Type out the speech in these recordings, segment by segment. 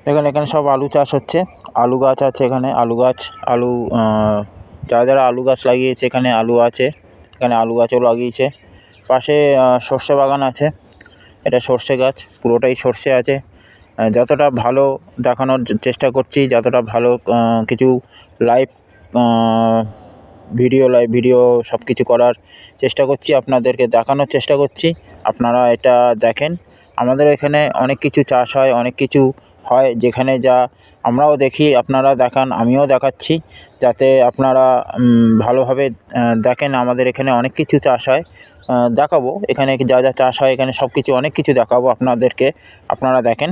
দেখুন এখানে সব আলু চাষ হচ্ছে, আলু গাছ আছে এখানে, আলু গাছ, আলু যারা আলু গাছ লাগিয়েছে এখানে আলু আছে, এখানে আলু গাছও লাগিয়েছে। পাশে সর্ষে বাগান আছে, এটা সর্ষে গাছ, পুরোটাই সর্ষে আছে। যতটা ভালো দেখানোর চেষ্টা করছি, যতটা ভালো কিছু লাইভ ভিডিও সব কিছু করার চেষ্টা করছি, আপনাদেরকে দেখানোর চেষ্টা করছি। আপনারা এটা দেখেন। আমাদের এখানে অনেক কিছু চাষ হয়, অনেক কিছু হয়, যেখানে যা আমরাও দেখি, আপনারা দেখান, আমিও দেখাচ্ছি, যাতে আপনারা ভালোভাবে দেখেন। আমাদের এখানে অনেক কিছু চাষ হয়, দেখাবো। এখানে যা যা চাষ হয় এখানে সব কিছু, অনেক কিছু দেখাবো আপনাদেরকে, আপনারা দেখেন।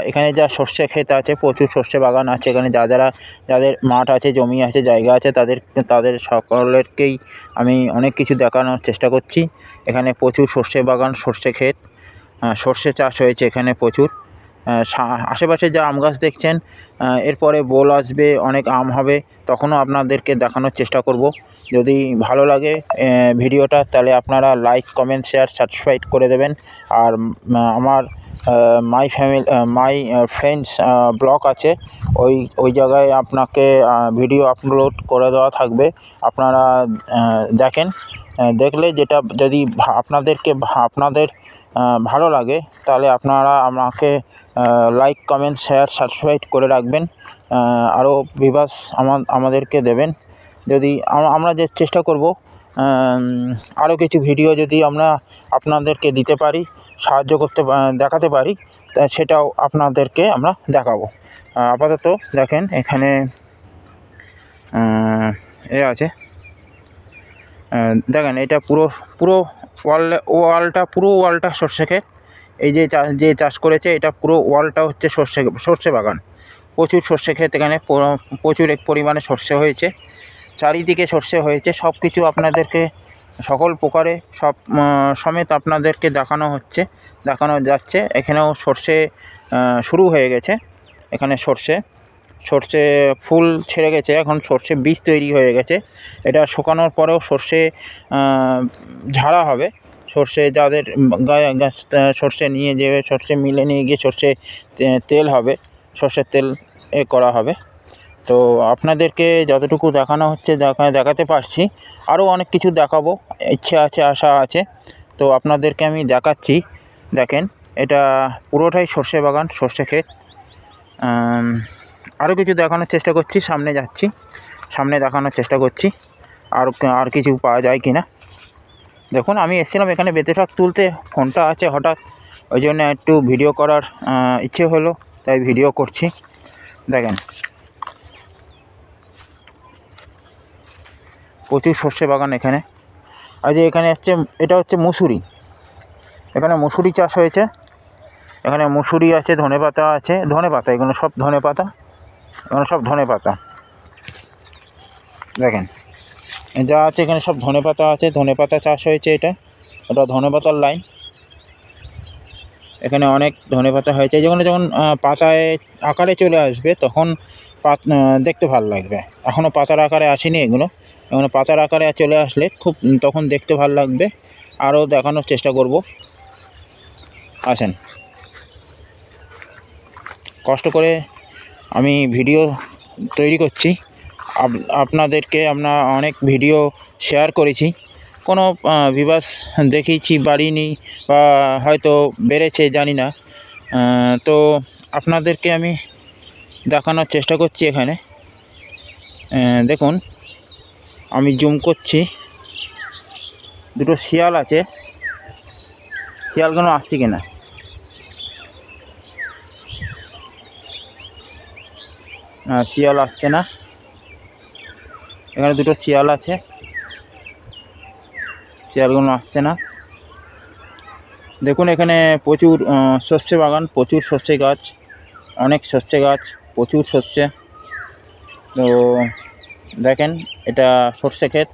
এখানে যা সর্ষে ক্ষেত আছে, প্রচুর সর্ষে বাগান আছে এখানে। যাদের মাঠ আছে, জমি আছে, জায়গা আছে, তাদের সকলেরকেই আমি অনেক কিছু দেখানোর চেষ্টা করছি। এখানে প্রচুর সর্ষে বাগান, সর্ষে ক্ষেত, সর্ষে চাষ হয়েছে এখানে প্রচুর। আশেপাশে যা আম গাছ দেখছেন, এরপরে বোল আসবে, অনেক আম হবে, তখনও আপনাদেরকে দেখানোর চেষ্টা করব। যদি ভালো লাগে ভিডিওটা, তাহলে আপনারা লাইক, কমেন্ট, শেয়ার, সাবস্ক্রাইব করে দেবেন। আর আমার মাই ফ্রেন্ডস ব্লগ আছে, ওই জায়গায় আপনাকে ভিডিও আপলোড করে দেওয়া থাকবে। আপনারা দেখেন, দেখলে যেটা যদি আপনাদের ভালো লাগে, তাহলে আপনারা আমাকে লাইক, কমেন্ট, শেয়ার, সাবস্ক্রাইব করে রাখবেন। আরও ভিউয়ার্স আমাদেরকে দেবেন। যদি আমরা যে চেষ্টা করব আরও কিছু ভিডিও যদি আমরা আপনাদেরকে দিতে পারি, সাহায্য দেখাতে পারি, সেটাও আপনাদেরকে আমরা দেখাবো। আপাতত দেখেন এখানে আছে, দেখেন এটা পুরো ওয়ালটা সর্ষে ক্ষেত। এই যে চাষ করেছে, এটা পুরো ওয়ালটা হচ্ছে সর্ষে বাগান। প্রচুর সর্ষে ক্ষেত এখানে, প্রচুর পরিমাণে সর্ষে হয়েছে, চারিদিকে সর্ষে হয়েছে। সব কিছু আপনাদেরকে সকল প্রকারে সমেত আপনাদেরকে দেখানো যাচ্ছে। এখানেও সর্ষে শুরু হয়ে গেছে, এখানে সর্ষে ফুল ছেড়ে গেছে, এখন সর্ষে বীজ তৈরি হয়ে গেছে। এটা শুকানোর পরেও সর্ষে ঝাড়া হবে। যাদের গাছ সর্ষে নিয়ে যেয়ে সর্ষে মিলে নিয়ে গিয়ে সর্ষে তেল হবে, সর্ষের তেল করা হবে। তো আপনাদেরকে যতটুকু দেখানো হচ্ছে দেখাতে পারছি, আরও অনেক কিছু দেখাবো, ইচ্ছে আছে, আশা আছে। তো আপনাদেরকে আমি দেখাচ্ছি। দেখেন এটা পুরোটাই সর্ষে বাগান, সর্ষে ক্ষেত। আরও কিছু দেখানোর চেষ্টা করছি, সামনে দেখানোর চেষ্টা করছি আর কিছু পাওয়া যায় কি না। দেখুন আমি এসেছিলাম এখানে বেঁচে শাক তুলতে, ফোনটা আছে হঠাৎ, ওই জন্য একটু ভিডিও করার ইচ্ছে হলো, তাই ভিডিও করছি। দেখেন প্রচুর সর্ষে বাগান এখানে। আর যে এখানে এটা হচ্ছে মুসুরি, এখানে মুসুরি চাষ হয়েছে। এখানে মুসুরি আছে, ধনেপাতা আছে, এগুলো সব ধনেপাতা। দেখেন যা আছে এখানে সব ধনেপাতা আছে, ধনেপাতা চাষ হয়েছে। এটা ধনেপাতার লাইন। এখানে অনেক ধনেপাতা হয়েছে, যখন পাতায় আকারে চলে আসবে তখন দেখতে ভালো লাগবে। এখনও পাতার আকারে আসেনি এগুলো পাতার আকারে চলে আসলে তখন দেখতে ভালো লাগবে। আরও দেখানোর চেষ্টা করব, আসেন। কষ্ট করে আমি ভিডিও তৈরি করছি, আপনাদেরকে আমরা অনেক ভিডিও শেয়ার করেছি, কোনো ভিউয়ার্স দেখিয়েছি বাড়িনি, বা হয়তো বেড়েছে জানি না। তো আপনাদেরকে আমি দেখানোর চেষ্টা করছি। এখানে দেখুন আমি জুম করছি, দুটো শিয়াল আছে, শিয়ালগুলো আসছে কিনা। শিয়াল আসছে না, এখানে দুটো শিয়াল আছে, শিয়ালগুলো আসছে না। দেখুন এখানে প্রচুর সর্ষে বাগান, প্রচুর সর্ষে গাছ, অনেক সর্ষে গাছ, প্রচুর সর্ষে। তো দেখেন এটা সর্ষে ক্ষেত,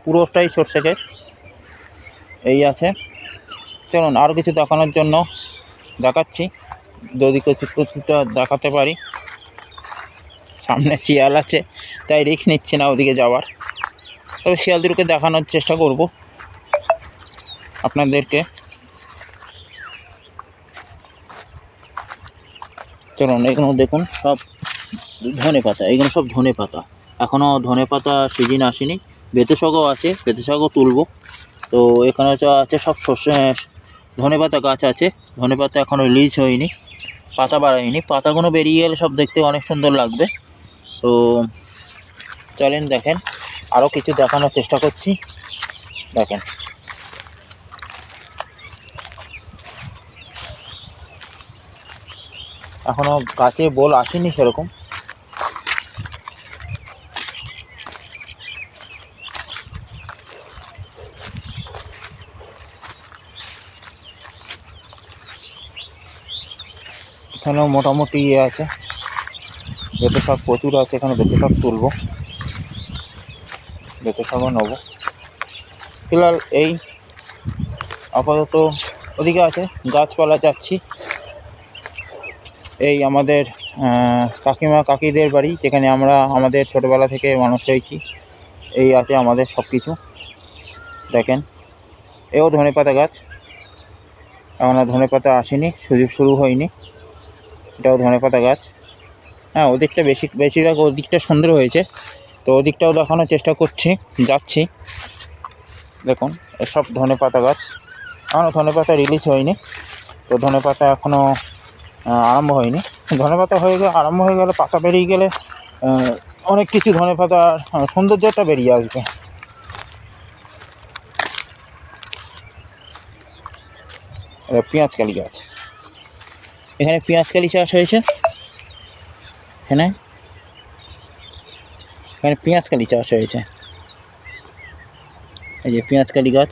পুরোটাই সর্ষে ক্ষেত। এই আছে, চলুন আরও কিছু দেখানোর জন্য দেখাচ্ছি, যদি কিছুটা দেখাতে পারি। সামনে শিয়াল আছে, তাই রিস্ক নিচ্ছে না ওদিকে যাওয়ার, তবে শিয়ালদেরকে দেখানোর চেষ্টা করব আপনাদেরকে। চলুন, এগুলো দেখুন সব ধনে পাতা, এগুলো সব ধনে পাতা। এখনও ধনে পাতা সিজন আসেনি। বেতে শাকও আছে, বেতে শাকও তুলব। তো এখানে তো আছে সব সর্ষে, ধনে পাতা গাছ আছে। ধনে পাতা এখনও রিলিজ হয়নি, পাতা বাড়ায়নি। পাতাগুলো বেরিয়ে গেলে সব দেখতে অনেক সুন্দর লাগবে। তো চলেন দেখেন, আরও কিছু দেখানোর চেষ্টা করছি। দেখেন, এখনও গাছে বোল আসেনি সেরকম। এখানেও মোটামুটি ইয়ে আছে, বেতে শাক প্রচুর আছে। এখানে বেতে শাক তুলব, বেতে শাকও নেবো। ফিলহাল এই আপাতত ওদিকে আছে গাছপালা যাচ্ছি। এই আমাদের কাকিমা কাকিদের বাড়ি, যেখানে আমরা আমাদের ছোটোবেলা থেকে মানুষ হয়েছি। এই আছে আমাদের সব কিছু। দেখেন, এও ধনেপাতা গাছ, এখনও ধনেপাতা আসেনি, সুযোগ শুরু হয়নি। এটাও ধনেপাতা গাছ। হ্যাঁ, ওদিকটা বেশিরভাগ ওদিকটা সুন্দর হয়েছে, তো ওদিকটাও দেখানোর চেষ্টা করছি, যাচ্ছি। দেখুন, এসব ধনেপাতা গাছ, এখনও ধনেপাতা রিলিজ হয়নি। তো ধনেপাতা এখনও আরম্ভ হয়নি। ধনেপাতা হয়ে গেলে, আরম্ভ হয়ে গেলে, পাতা বেরিয়ে গেলে অনেক কিছু ধনেপাতার সৌন্দর্যটা বেরিয়ে আসবে। পেঁয়াজকালি গাছ, এখানে পেঁয়াজকালি চাষ হয়েছে। এখানে পেঁয়াজকালি চাষ হয়েছে। এই যে পেঁয়াজকালি গাছ,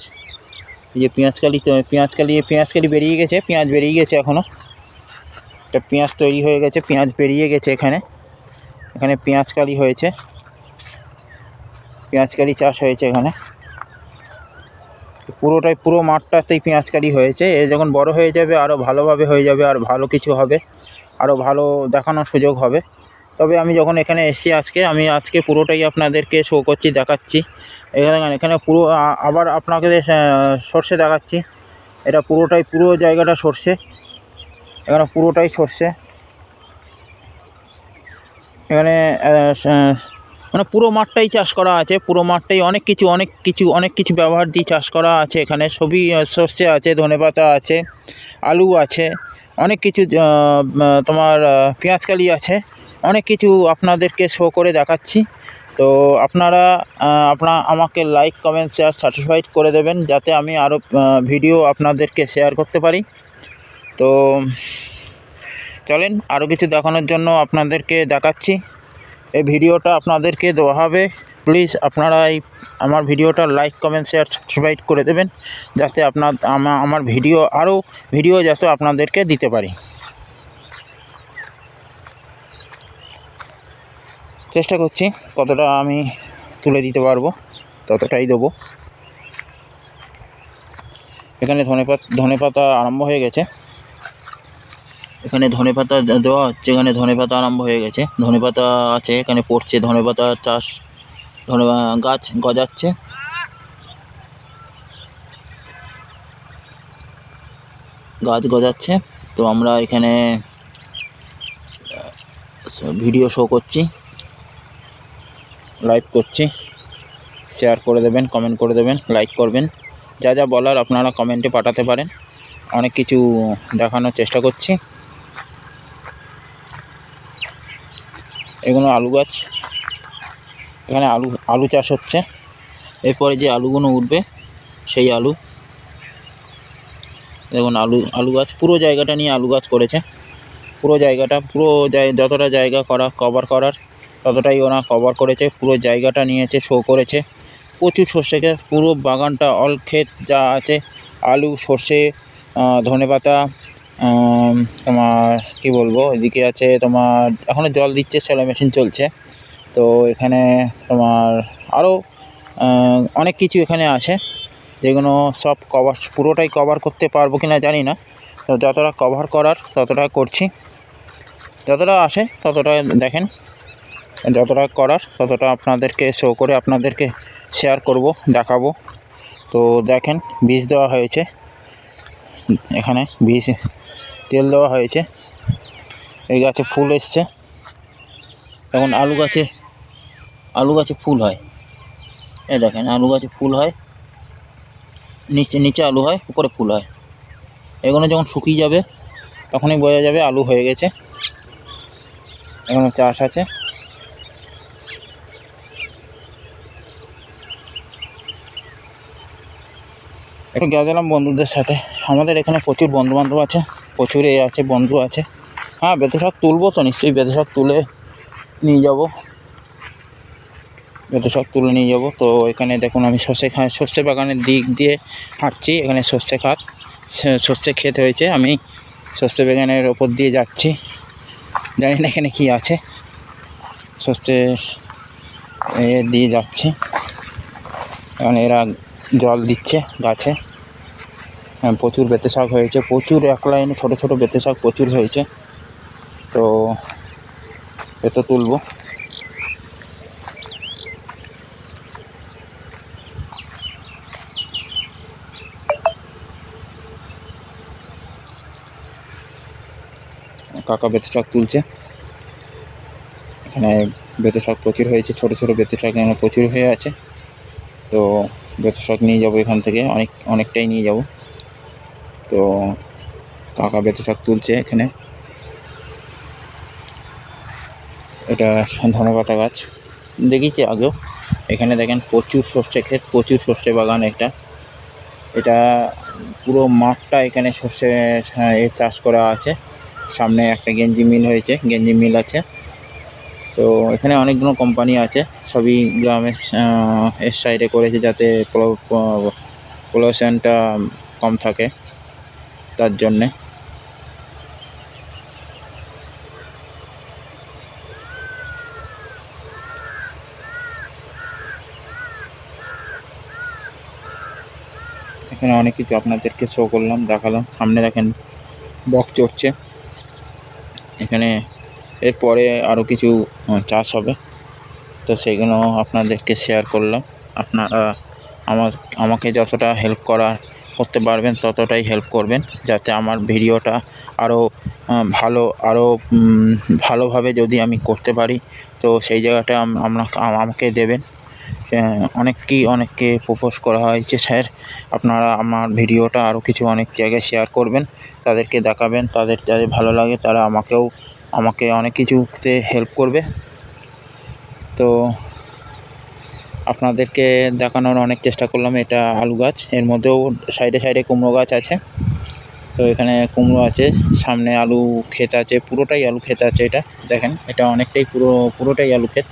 এই যে পেঁয়াজকালি, তো পেঁয়াজকালি বেরিয়ে গেছে, পেঁয়াজ বেরিয়ে গেছে। এখনও একটা পেঁয়াজ তৈরি হয়ে গেছে, পেঁয়াজ বেরিয়ে গেছে। এখানে পেঁয়াজকালি হয়েছে, পেঁয়াজকালি চাষ হয়েছে। এখানে পুরো মাঠটাতেই পেঁয়াজকালি হয়েছে। এ যখন বড় হয়ে যাবে আরও ভালোভাবে হয়ে যাবে, আর ভালো কিছু হবে, আরও ভালো দেখানোর সুযোগ হবে। তবে আমি যখন এখানে এসেছি আমি আজকে পুরোটাই আপনাদেরকে শো করছি, দেখাচ্ছি। এখানে পুরো আবার আপনাকে সর্ষে দেখাচ্ছি। এটা পুরো জায়গাটা সর্ষে, এখানে পুরোটাই সর্ষে। এখানে মানে পুরো মাঠটাই চাষ করা আছে, পুরো মাঠটাই অনেক কিছু ব্যবহার দিয়ে চাষ করা আছে। এখানে সবই সর্ষে আছে, ধনেপাতা আছে, আলু আছে, অনেক কিছু, তোমার পেঁয়াজকালি আছে, অনেক কিছু আপনাদেরকে শো করে দেখাচ্ছি। তো আপনারা আমাকে লাইক, কমেন্ট, শেয়ার, সাবস্ক্রাইব করে দেবেন, যাতে আমি আরও ভিডিও আপনাদেরকে শেয়ার করতে পারি। তো চলেন, আরও কিছু দেখানোর জন্য আপনাদেরকে দেখাচ্ছি। এই ভিডিওটা আপনাদেরকে দেওয়া হবে। প্লিজ আপনারা আমার ভিডিওটা লাইক, কমেন্ট, শেয়ার, সাবস্ক্রাইব করে দেবেন, যাতে আমার ভিডিও যাতে আপনাদেরকে দিতে পারি। চেষ্টা করছি কতটা আমি তুলে দিতে পারবো ততটাই দেবো। এখানে ধনেপাতা আরম্ভ হয়ে গেছে। এখানে ধনেপাতা দেওয়া হচ্ছে, এখানে ধনেপাতা আরম্ভ হয়ে গেছে, ধনেপাতা আছে, এখানে পড়ছে। ধনেপাতা চাষ, গাছ গজাচ্ছে। তো আমরা এখানে ভিডিও শো করছি, লাইভ করছি। শেয়ার করে দেবেন, কমেন্ট করে দেবেন, লাইক করবেন। যা যা বলার আপনারা কমেন্টে পাঠাতে পারেন। অনেক কিছু দেখানোর চেষ্টা করছি। এগুলো আলু গাছ, এখানে আলু চাষ হচ্ছে। এরপরে যে আলুগুলো উঠবে সেই আলু, দেখুন আলু গাছ, পুরো জায়গাটা নিয়ে আলু গাছ করেছে। যতটা জায়গা কভার করার ততটাই ওরা কভার করেছে। পুরো জায়গাটা নিয়েছে, শো করেছে। প্রচুর সর্ষে গাছ, পুরো বাগানটা অল ক্ষেত যা আছে, আলু, সর্ষে, ধনেপাতা, তোমার কি বলবো, এদিকে আছে তোমার এখনও জল দিচ্ছে, সেলো মেশিন চলছে। তো এখানে তোমার আরও অনেক কিছু এখানে আছে, যেগুলো সব পুরোটাই কভার করতে পারবো কিনা জানি না। তো যতটা কভার করার ততটা করছি, যতটা আসে ততটা দেখেন, যতটা করার ততটা আপনাদেরকে শো করে আপনাদেরকে শেয়ার করব, দেখাবো। তো দেখেন, বীজ দেওয়া হয়েছে, এখানে তেল দেওয়া হয়েছে। এই গাছে ফুল এসছে। এখন আলু গাছে ফুল হয়, এই দেখেন আলু গাছে ফুল হয়, নিচে আলু হয়, উপরে ফুল হয়। এগুলো যখন শুকিয়ে যাবে তখনই বোঝা যাবে আলু হয়ে গেছে। এখনো চাষ আছে। একটু গেছিলাম বন্ধুদের সাথে। আমাদের এখানে প্রচুর বন্ধুবান্ধব আছে, প্রচুর আছে বন্ধু আছে। হ্যাঁ, বেঁতে শাক তুলবো তো, নিশ্চয়ই বেঁতে শাক তুলে নিয়ে যাব। তো এখানে দেখুন আমি সর্ষে বাগানের দিক দিয়ে হাঁটছি। এখানে সর্ষে ক্ষেত হয়েছে। আমি সর্ষে বাগানের ওপর দিয়ে যাচ্ছি, জানি না এখানে কি আছে। সর্ষে দিয়ে যাচ্ছি, এখন এরা জল দিচ্ছে গাছে। প্রচুর বেঁতে শাক হয়েছে, প্রচুর এক লাইনে ছোটো ছোটো বেঁতে শাক প্রচুর হয়েছে। তো এত তুলবো। কাকা বেঁতে শাক তুলছে। এখানে বেঁতে শাক প্রচুর হয়েছে, ছোটো ছোটো বেঁতে শাক এখানে প্রচুর হয়ে আছে। তো বেঁতে শাক নিয়ে যাবো এখান থেকে, অনেকটাই নিয়ে যাব। তো কাকা বেঁতে শাক তুলছে এখানে। এটা ধনেপাতা গাছ দেখিয়েছি আগেও। এখানে দেখেন প্রচুর সর্ষে ক্ষেত, প্রচুর সর্ষে বাগান। এটা পুরো মাঠটা এখানে সর্ষে চাষ করা আছে। সামনে একটা গেঞ্জি মিল আছে। তো এখানে অনেকগুলো কোম্পানি আছে, সবই গ্রামের এর সাইডে করেছে যাতে পলিউশনটা কম থাকে, তার জন্যে। এখানে অনেক কিছু আপনাদেরকে শো করলাম, দেখালাম। সামনে দেখেন বক চড়ছে। এখানে এরপরে আরও কিছু চাষ হবে, তো সেইগুলো আপনাদেরকে শেয়ার করলাম। আপনারা আমাকে যতটা হেল্প করতে পারবেন ততটাই হেল্প করবেন, যাতে আমার ভিডিওটা আরও ভালোভাবে যদি আমি করতে পারি, তো সেই জায়গাটা আমাকে দেবেন। অনেককে প্রপোজ করা হয়েছে, স্যার আপনারা আমার ভিডিওটা আরও কিছু অনেক জায়গায় শেয়ার করবেন, তাদেরকে দেখাবেন, তাদের যাদের ভালো লাগে তারা আমাকে অনেক কিছুতে হেল্প করবে। তো আপনাদেরকে দেখানোর অনেক চেষ্টা করলাম। এটা আলু গাছ, এর মধ্যেও সাইডে কুমড়ো গাছ আছে। তো এখানে কুমড়ো আছে, সামনে আলু ক্ষেত আছে, পুরোটাই আলু ক্ষেত আছে। এটা দেখেন, এটা অনেকটাই পুরোটাই আলু ক্ষেত।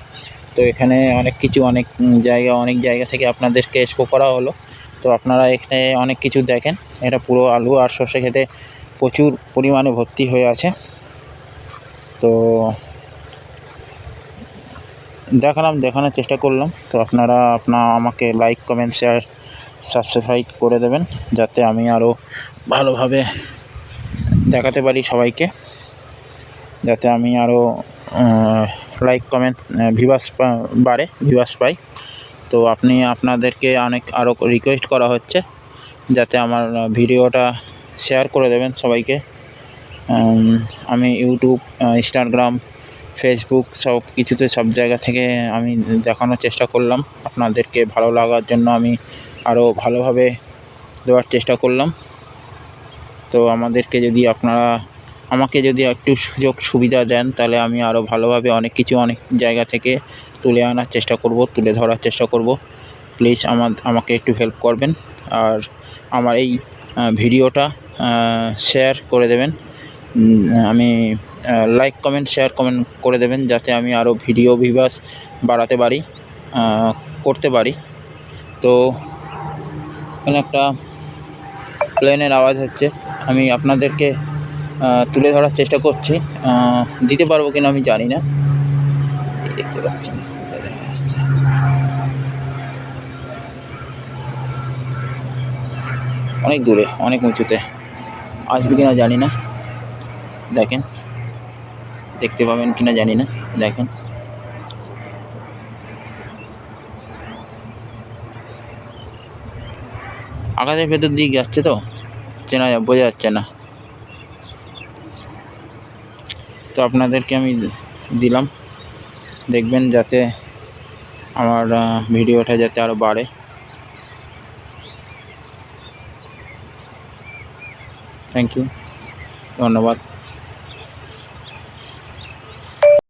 তো এখানে অনেক জায়গা থেকে আপনাদেরকে শো করা হলো। তো আপনারা এখানে অনেক কিছু দেখেন। এটা পুরো আলু আর সর্ষে ক্ষেতে প্রচুর পরিমাণে ভর্তি হয়ে আছে। তো দেখানোর চেষ্টা করলাম। তো আপনারা আমাকে লাইক, কমেন্ট, শেয়ার, সাবস্ক্রাইব করে দেবেন, যাতে আমি আরও ভালোভাবে দেখাতে পারি সবাইকে, যাতে আমি আরও লাইক, কমেন্ট, ভিউয়ার্স পাই। তো আপনাদেরকে আরও রিকোয়েস্ট করা হচ্ছে যাতে আমার ভিডিওটা শেয়ার করে দেবেন সবাইকে। আমি ইউটিউব, ইনস্টাগ্রাম, ফেসবুক সব জায়গা থেকে আমি দেখানোর চেষ্টা করলাম। আপনাদেরকে ভালো লাগার জন্য আমি আরও ভালোভাবে দেওয়ার চেষ্টা করলাম। তো আমাকে যদি একটু সুযোগ সুবিধা দেন, তাহলে আমি আরও ভালোভাবে অনেক জায়গা থেকে তুলে ধরার চেষ্টা করব। প্লিজ আমাকে একটু হেল্প করবেন, আর আমার এই ভিডিওটা শেয়ার করে দেবেন। আমি লাইক, কমেন্ট, শেয়ার করে দেবেন, যাতে আমি আরও ভিউয়ার্স বাড়াতে পারি, করতে পারি। তো এখানে একটা প্লেনের আওয়াজ হচ্ছে, আমি আপনাদেরকে তুলে ধরার চেষ্টা করছি। দিতে পারবো কিনা আমি জানি না। দেখতে পাচ্ছেন অনেক দূরে, অনেক উঁচুতে। আসবে কিনা জানি না। দেখেন, দেখতে পাবেন কিনা জানি না। দেখেন, আকাশের ভেতর দিয়ে যাচ্ছে, তো বোঝা যাচ্ছে না। তো আপনাদেরকে আমি দিলাম, দেখবেন যাতে আমার ভিডিওটা যাতে আরও বাড়ে। থ্যাংক ইউ, ধন্যবাদ।